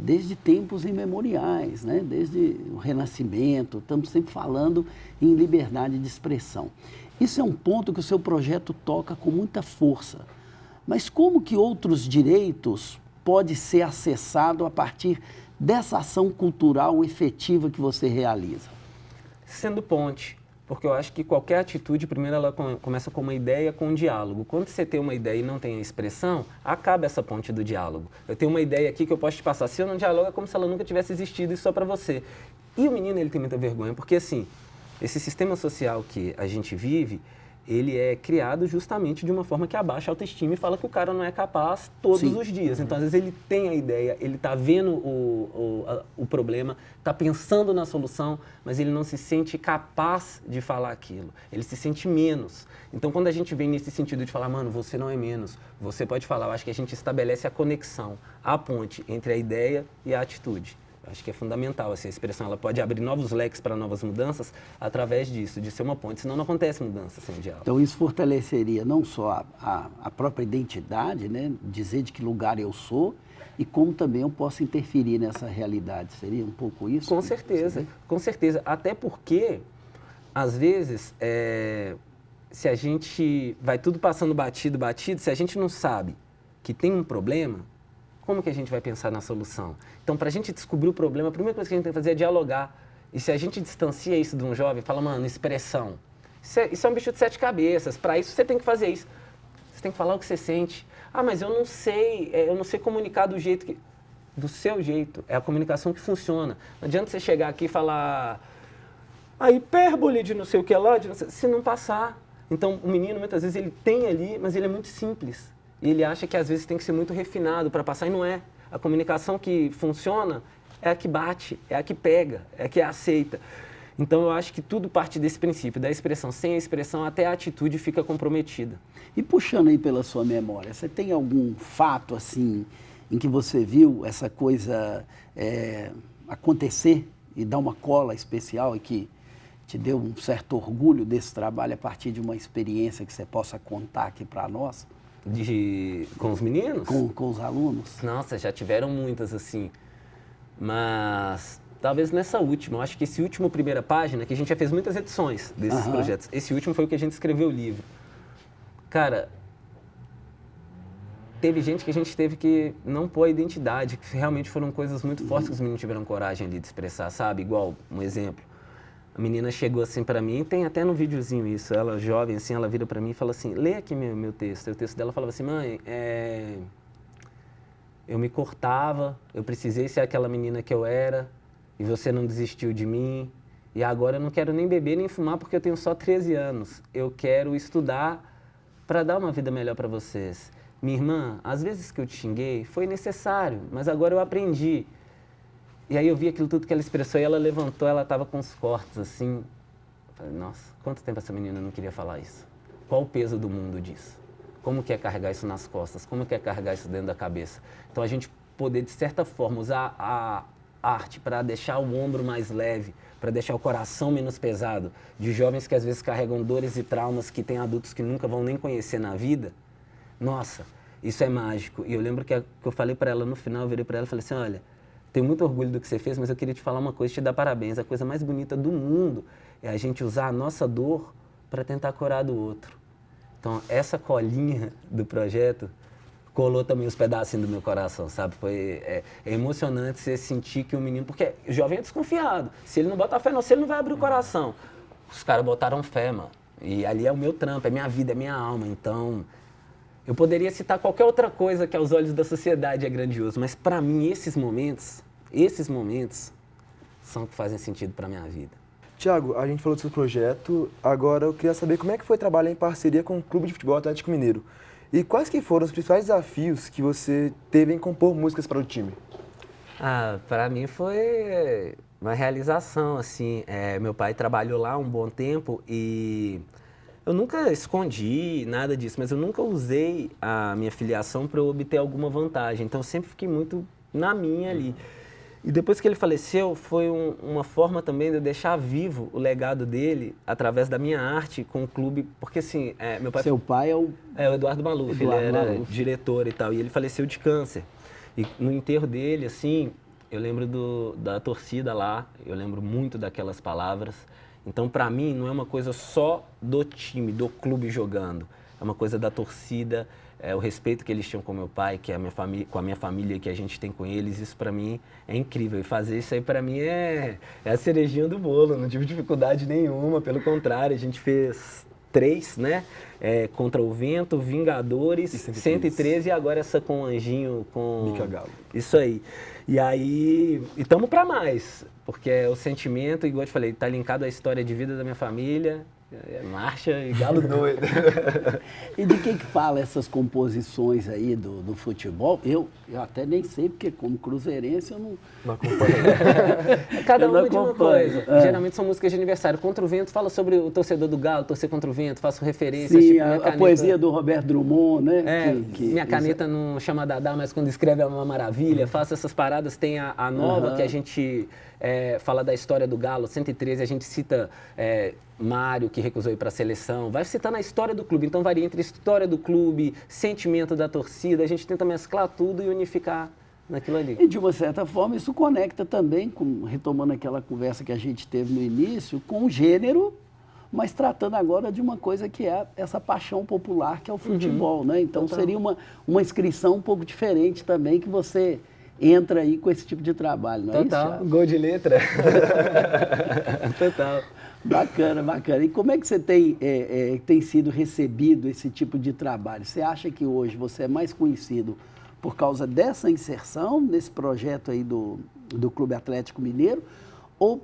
desde tempos imemoriais, né? Desde o Renascimento, estamos sempre falando em liberdade de expressão. Isso é um ponto que o seu projeto toca com muita força. Mas como que outros direitos podem ser acessados a partir dessa ação cultural efetiva que você realiza? Sendo ponte. Porque eu acho que qualquer atitude, primeiro ela começa com uma ideia, com um diálogo. Quando você tem uma ideia e não tem a expressão, acaba essa ponte do diálogo. Eu tenho uma ideia aqui que eu posso te passar. Se eu não dialogo, é como se ela nunca tivesse existido e só para você. E o menino, ele tem muita vergonha, porque assim, esse sistema social que a gente vive, ele é criado justamente de uma forma que abaixa a autoestima e fala que o cara não é capaz todos os dias. Então, às vezes, ele tem a ideia, ele está vendo o problema, está pensando na solução, mas ele não se sente capaz de falar aquilo. Ele se sente menos. Então, quando a gente vem nesse sentido de falar, mano, você não é menos, você pode falar, eu acho que a gente estabelece a conexão, a ponte entre a ideia e a atitude. Eu acho que é fundamental essa expressão, ela pode abrir novos leques para novas mudanças através disso, de ser uma ponte, senão não acontece mudança sem o diálogo. Então isso fortaleceria não só a própria identidade, né? Dizer de que lugar eu sou, e como também eu posso interferir nessa realidade. Seria um pouco isso? Com certeza, com certeza. Até porque, às vezes, se a gente vai tudo passando batido, se a gente não sabe que tem um problema, como que a gente vai pensar na solução? Então, para a gente descobrir o problema, a primeira coisa que a gente tem que fazer é dialogar. E se a gente distancia isso de um jovem, fala, mano, expressão. Isso é um bicho de 7 cabeças. Para isso, você tem que fazer isso. Você tem que falar o que você sente. Ah, mas eu não sei comunicar do jeito que... Do seu jeito. É a comunicação que funciona. Não adianta você chegar aqui e falar a hipérbole de não sei o que lá, se não passar. Então, o menino, muitas vezes, ele tem ali, mas ele é muito simples. E ele acha que, às vezes, tem que ser muito refinado para passar, e não é. A comunicação que funciona é a que bate, é a que pega, é a que aceita. Então, eu acho que tudo parte desse princípio, da expressão. Sem a expressão, até a atitude fica comprometida. E puxando aí pela sua memória, você tem algum fato, assim, em que você viu essa coisa acontecer e dar uma cola especial e que te deu um certo orgulho desse trabalho a partir de uma experiência que você possa contar aqui para nós? Com os meninos? Com os alunos? Nossa, já tiveram muitas, assim. Mas talvez nessa última, eu acho que esse último primeira página, que a gente já fez muitas edições desses projetos. Esse último foi o que a gente escreveu o livro. Cara, teve gente que a gente teve que não pôr a identidade, que realmente foram coisas muito fortes que os meninos tiveram coragem ali de expressar, sabe? Igual, um exemplo. A menina chegou assim pra mim, tem até no videozinho isso, ela jovem assim, ela vira pra mim e fala assim, lê aqui meu texto. E o texto dela falava assim, mãe, eu me cortava, eu precisei ser aquela menina que eu era, e você não desistiu de mim, e agora eu não quero nem beber nem fumar porque eu tenho só 13 anos. Eu quero estudar para dar uma vida melhor para vocês. Minha irmã, às vezes que eu te xinguei, foi necessário, mas agora eu aprendi. E aí eu vi aquilo tudo que ela expressou e ela levantou, ela estava com os cortes assim. Eu falei, nossa, quanto tempo essa menina não queria falar isso? Qual o peso do mundo disso? Como que é carregar isso nas costas? Como que é carregar isso dentro da cabeça? Então a gente poder, de certa forma, usar a arte para deixar o ombro mais leve, para deixar o coração menos pesado, de jovens que às vezes carregam dores e traumas que tem adultos que nunca vão nem conhecer na vida. Nossa, isso é mágico. E eu lembro que eu falei para ela no final, eu virei para ela e falei assim, olha, tenho muito orgulho do que você fez, mas eu queria te falar uma coisa, te dar parabéns. A coisa mais bonita do mundo é a gente usar a nossa dor para tentar curar do outro. Então, essa colinha do projeto colou também os pedacinhos do meu coração, sabe? É emocionante você sentir que o menino... Porque o jovem é desconfiado. Se ele não bota fé, não, se ele não vai abrir o coração. Os caras botaram fé, mano. E ali é o meu trampo, é minha vida, é minha alma. Então, eu poderia citar qualquer outra coisa que aos olhos da sociedade é grandioso, mas para mim esses momentos são que fazem sentido para minha vida. Tiago, a gente falou do seu projeto, agora eu queria saber como é que foi trabalhar em parceria com o Clube de Futebol Atlético Mineiro. E quais que foram os principais desafios que você teve em compor músicas para o time? Para mim foi uma realização, assim. Meu pai trabalhou lá um bom tempo e eu nunca escondi nada disso, mas eu nunca usei a minha filiação para obter alguma vantagem. Então eu sempre fiquei muito na minha ali. E depois que ele faleceu, foi uma forma também de eu deixar vivo o legado dele através da minha arte com o clube, porque assim, meu pai... Seu pai é o... É o Eduardo Maluf, ele era diretor e tal, e ele faleceu de câncer. E no enterro dele, assim, eu lembro da torcida lá, eu lembro muito daquelas palavras. Então, para mim, não é uma coisa só do time, do clube jogando, é uma coisa da torcida, o respeito que eles tinham com meu pai, que é com a minha família, que a gente tem com eles, isso para mim é incrível. E fazer isso aí para mim é a cerejinha do bolo, não tive dificuldade nenhuma, pelo contrário, a gente fez 3, né? Contra o Vento, Vingadores, 113 e agora essa com o Anjinho, com... Mica Galo. Isso aí. E aí, estamos para mais, porque é o sentimento, igual eu te falei, tá linkado à história de vida da minha família, marcha e galo doido. E de que fala essas composições aí do futebol? Eu até nem sei, porque como cruzeirense eu não acompanho. Cada uma de uma coisa. Geralmente são músicas de aniversário. Contra o Vento fala sobre o torcedor do Galo, torcer contra o vento, faço referência. Sim, tipo, a poesia do Roberto Drummond, né? Minha caneta não chama Dadá, mas quando escreve é uma maravilha. Faço essas paradas. Tem a nova, que a gente fala da história do Galo, 113, a gente cita Mário, que recusou ir para a seleção. Vai citando a história do clube. Então varia entre história do clube, sentimento da torcida. A gente tenta mesclar tudo e unificar naquilo ali. E de uma certa forma isso conecta também, retomando aquela conversa que a gente teve no início, com o gênero, mas tratando agora de uma coisa que é essa paixão popular que é o futebol, né? Então seria uma inscrição um pouco diferente também, que você entra aí com esse tipo de trabalho, não é isso? Total, gol de letra. Total. Bacana, bacana. E como é que você tem sido recebido esse tipo de trabalho? Você acha que hoje você é mais conhecido por causa dessa inserção nesse projeto aí do Clube Atlético Mineiro ou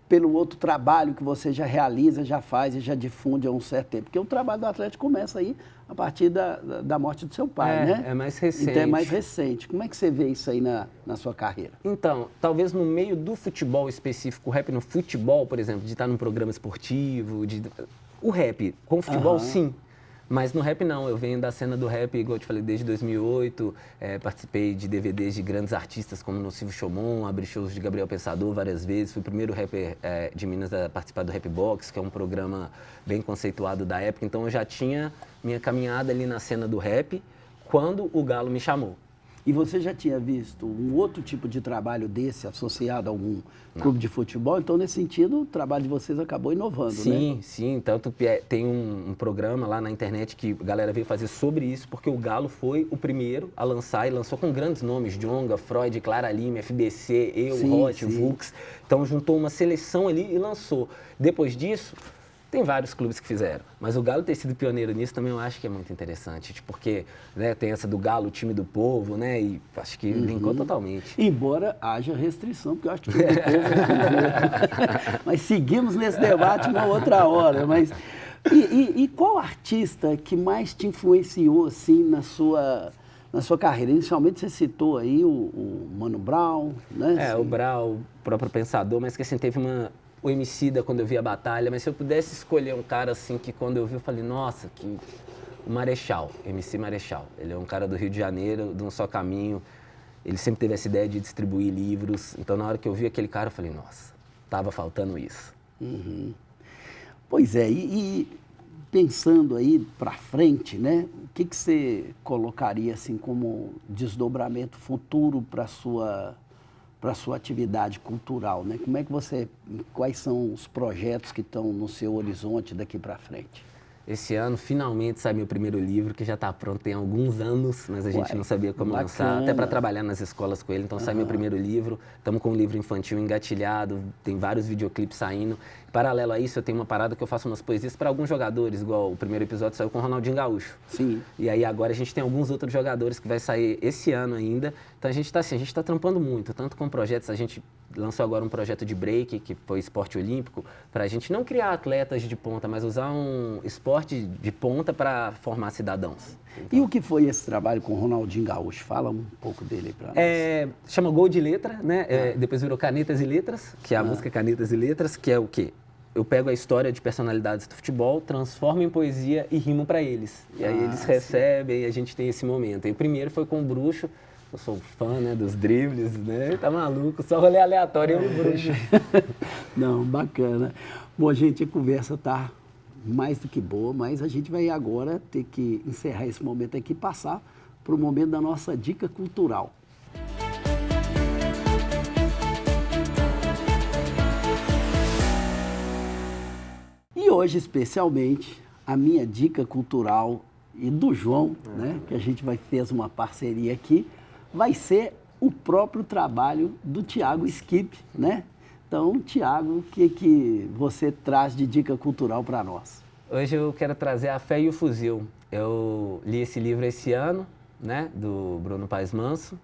pelo outro trabalho que você já realiza, já faz e já difunde há um certo tempo? Porque o trabalho do Atlético começa aí a partir da morte do seu pai, né? É mais recente. Então é mais recente. Como é que você vê isso aí na sua carreira? Então, talvez no meio do futebol específico, o rap no futebol, por exemplo, de estar num programa esportivo, o rap com o futebol, sim. Mas no rap não, eu venho da cena do rap, igual eu te falei, desde 2008, participei de DVDs de grandes artistas como Nocivo Chomon, abri shows de Gabriel Pensador várias vezes, fui o primeiro rapper de Minas a participar do Rap Box, que é um programa bem conceituado da época, então eu já tinha minha caminhada ali na cena do rap quando o Galo me chamou. E você já tinha visto um outro tipo de trabalho desse associado a algum clube de futebol? Então, nesse sentido, o trabalho de vocês acabou inovando, sim, né? Sim. Tanto que tem um programa lá na internet que a galera veio fazer sobre isso, porque o Galo foi o primeiro a lançar e lançou com grandes nomes, Djonga, Freud, Clara Lima, FBC, Roth, Vux. Então, juntou uma seleção ali e lançou. Depois disso, tem vários clubes que fizeram, mas o Galo ter sido pioneiro nisso também eu acho que é muito interessante, porque, né, tem essa do Galo, o time do povo, né, e acho que linkou totalmente. Embora haja restrição, porque eu acho que o time do povo é mas seguimos nesse debate uma outra hora. Mas, e qual artista que mais te influenciou assim, na sua carreira? Inicialmente você citou aí o Mano Brown, né? O Brown, o próprio Pensador, mas que assim, teve o Emicida quando eu vi a batalha, mas se eu pudesse escolher um cara assim que quando eu vi eu falei, nossa, que o Marechal, MC Marechal. Ele é um cara do Rio de Janeiro, de um só caminho. Ele sempre teve essa ideia de distribuir livros. Então na hora que eu vi aquele cara eu falei, nossa, tava faltando isso. Uhum. Pois é, e pensando aí para frente, né? O que você colocaria assim como desdobramento futuro para sua atividade cultural, né? Quais são os projetos que estão no seu horizonte daqui para frente? Esse ano, finalmente, sai meu primeiro livro, que já está pronto tem alguns anos, mas a gente não sabia como lançar, até para trabalhar nas escolas com ele. Então, sai meu primeiro livro, estamos com um livro infantil engatilhado, tem vários videoclipes saindo. Paralelo a isso, eu tenho uma parada que eu faço umas poesias para alguns jogadores, igual o primeiro episódio saiu com o Ronaldinho Gaúcho. Sim. E aí agora a gente tem alguns outros jogadores que vai sair esse ano ainda. Então a gente está trampando muito, tanto com projetos, a gente lançou agora um projeto de break, que foi esporte olímpico, para a gente não criar atletas de ponta, mas usar um esporte de ponta para formar cidadãos. E o que foi esse trabalho com o Ronaldinho Gaúcho? Fala um pouco dele para nós. Chama Gol de Letra, né? Depois virou Canetas e Letras, que é a música Canetas e Letras, que é o quê? Eu pego a história de personalidades do futebol, transformo em poesia e rimo para eles. E aí eles recebem e a gente tem esse momento. E o primeiro foi com o Bruxo. Eu sou fã, né, dos dribles, né? Tá maluco, só rolê aleatório e o Bruxo. Não, bacana. Bom, gente, a conversa tá mais do que boa, mas a gente vai agora ter que encerrar esse momento aqui e passar para o momento da nossa dica cultural. E hoje, especialmente, a minha dica cultural e do João, né, que a gente fez uma parceria aqui, vai ser o próprio trabalho do Thiago Skip, né? Então, Thiago, o que você traz de dica cultural para nós? Hoje eu quero trazer A Fé e o Fuzil. Eu li esse livro esse ano, né, do Bruno Paes Manso,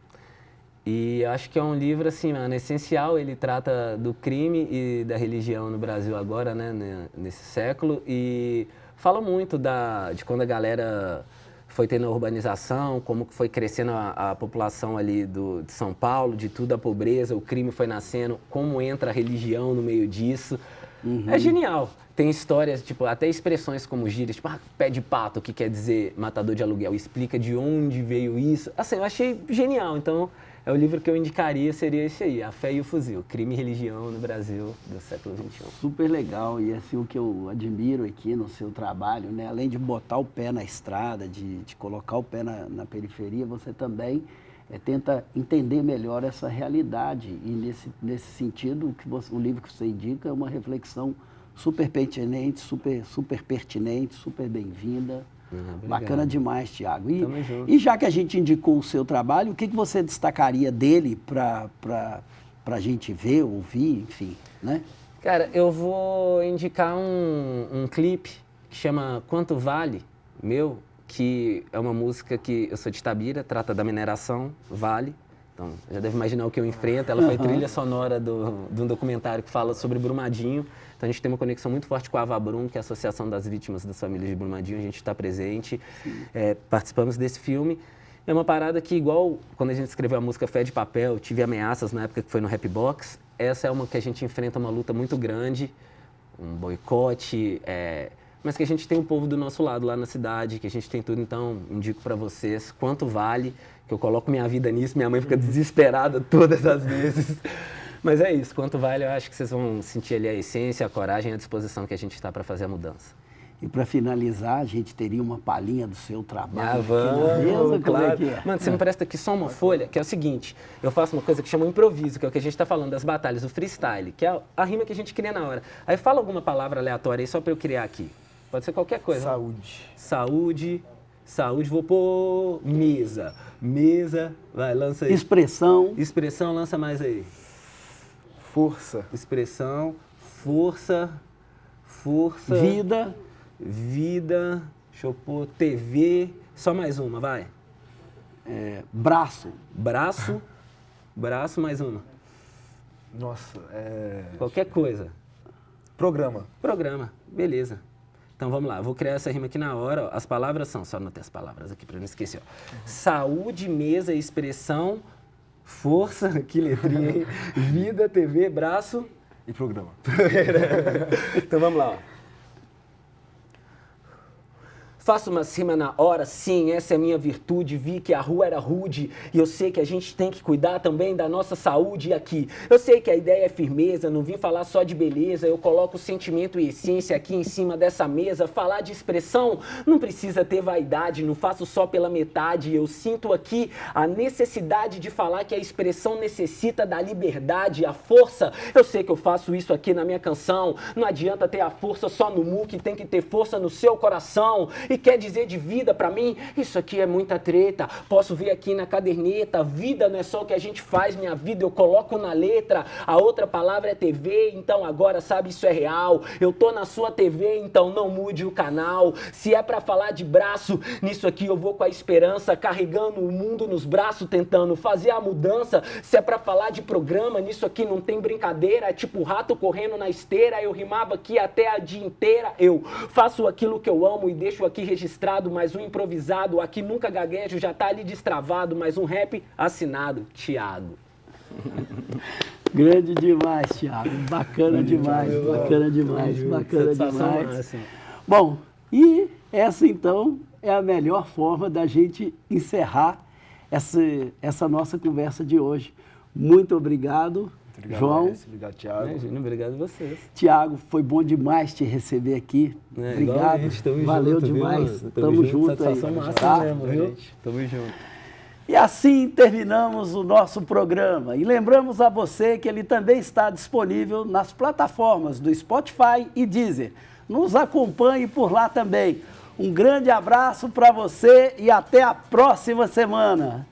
e eu acho que é um livro, assim, mano, essencial. Ele trata do crime e da religião no Brasil agora, né, nesse século, e fala muito de quando a galera foi tendo a urbanização, como foi crescendo a população ali de São Paulo, de tudo a pobreza, o crime foi nascendo, como entra a religião no meio disso. Uhum. É genial. Tem histórias, tipo, até expressões como gírias, tipo, pé de pato, que quer dizer matador de aluguel, explica de onde veio isso. Assim, eu achei genial. Então, é o livro que eu indicaria, seria esse aí, A Fé e o Fuzil, Crime e Religião no Brasil do século XXI. Super legal, e assim, o que eu admiro aqui no seu trabalho, né, além de botar o pé na estrada, de colocar o pé na periferia, você também tenta entender melhor essa realidade, e nesse sentido, o livro que você indica é uma reflexão super pertinente, super pertinente, super bem-vinda. Bacana demais, Thiago. E já que a gente indicou o seu trabalho, o que você destacaria dele para a gente ver, ouvir, enfim, né? Cara, eu vou indicar um clipe que chama Quanto Vale, meu, que é uma música que eu sou de Itabira, trata da mineração, Vale. Então, já deve imaginar o que eu enfrento. Ela foi trilha sonora de um documentário que fala sobre Brumadinho. Então, a gente tem uma conexão muito forte com a Avabrum, que é a Associação das Vítimas das Famílias de Brumadinho. A gente está presente, participamos desse filme. É uma parada que, igual quando a gente escreveu a música Fé de Papel, tive ameaças na época que foi no Rap Box. Essa é uma que a gente enfrenta uma luta muito grande, um boicote, mas que a gente tem o povo do nosso lado lá na cidade, que a gente tem tudo. Então, indico para vocês Quanto Vale, que eu coloco minha vida nisso, minha mãe fica desesperada todas as vezes. Mas é isso, Quanto Vale, eu acho que vocês vão sentir ali a essência, a coragem e a disposição que a gente está para fazer a mudança. E para finalizar, a gente teria uma palhinha do seu trabalho aqui Vamos, na mesa, como é claro. que é? Mano, você me presta aqui só uma folha, que é o seguinte, eu faço uma coisa que chama improviso, que é o que a gente tá falando das batalhas, o freestyle, que é a rima que a gente cria na hora. Aí fala alguma palavra aleatória aí só para eu criar aqui. Pode ser qualquer coisa. Saúde. Saúde, vou pôr mesa. Mesa, vai, lança aí. Expressão, Lança mais aí. Força. Expressão, força, vida, deixa eu pôr TV, só mais uma, vai. braço, Braço, mais uma. Nossa, Qualquer coisa. Programa. Programa, beleza. Então vamos lá, eu vou criar essa rima aqui na hora. Ó. As palavras são, só anotei as palavras aqui para não esquecer. Ó. Saúde, mesa, expressão, força, que letrinha, hein? Vida, TV, braço. E programa. Então vamos lá, ó. Faço umas rimas na hora, sim, essa é a minha virtude. Vi que a rua era rude e eu sei que a gente tem que cuidar também da nossa saúde aqui. Eu sei que a ideia é firmeza, não vim falar só de beleza. Eu coloco sentimento e essência aqui em cima dessa mesa. Falar de expressão não precisa ter vaidade, não faço só pela metade. Eu sinto aqui a necessidade de falar que a expressão necessita da liberdade, a força. Eu sei que eu faço isso aqui na minha canção. Não adianta ter a força só no muque, tem que ter força no seu coração. E quer dizer de vida pra mim? Isso aqui é muita treta. Posso ver aqui na caderneta. Vida não é só o que a gente faz, minha vida eu coloco na letra. A outra palavra é TV, então agora sabe isso é real. Eu tô na sua TV, então não mude o canal. Se é pra falar de braço, nisso aqui eu vou com a esperança, carregando o mundo nos braços, tentando fazer a mudança. Se é pra falar de programa, nisso aqui não tem brincadeira. É tipo rato correndo na esteira. Eu rimava aqui até a dia inteira. Eu faço aquilo que eu amo e deixo aqui registrado, mais um improvisado, aqui nunca gaguejo, já tá ali destravado, mais um rap assinado, Thiago. Grande demais, Thiago, bacana demais, bacana demais, bacana demais. Máxima. Bom, e essa então é a melhor forma da gente encerrar essa nossa conversa de hoje. Muito obrigado. Obrigado, João. Lécio. Obrigado, Thiago. Imagina, obrigado a vocês. Tiago, foi bom demais te receber aqui. Obrigado. Valeu demais. Tamo junto aí. Satisfação máxima Tá? mesmo, viu? Tamo junto. E assim terminamos o nosso programa. E lembramos a você que ele também está disponível nas plataformas do Spotify e Deezer. Nos acompanhe por lá também. Um grande abraço para você e até a próxima semana.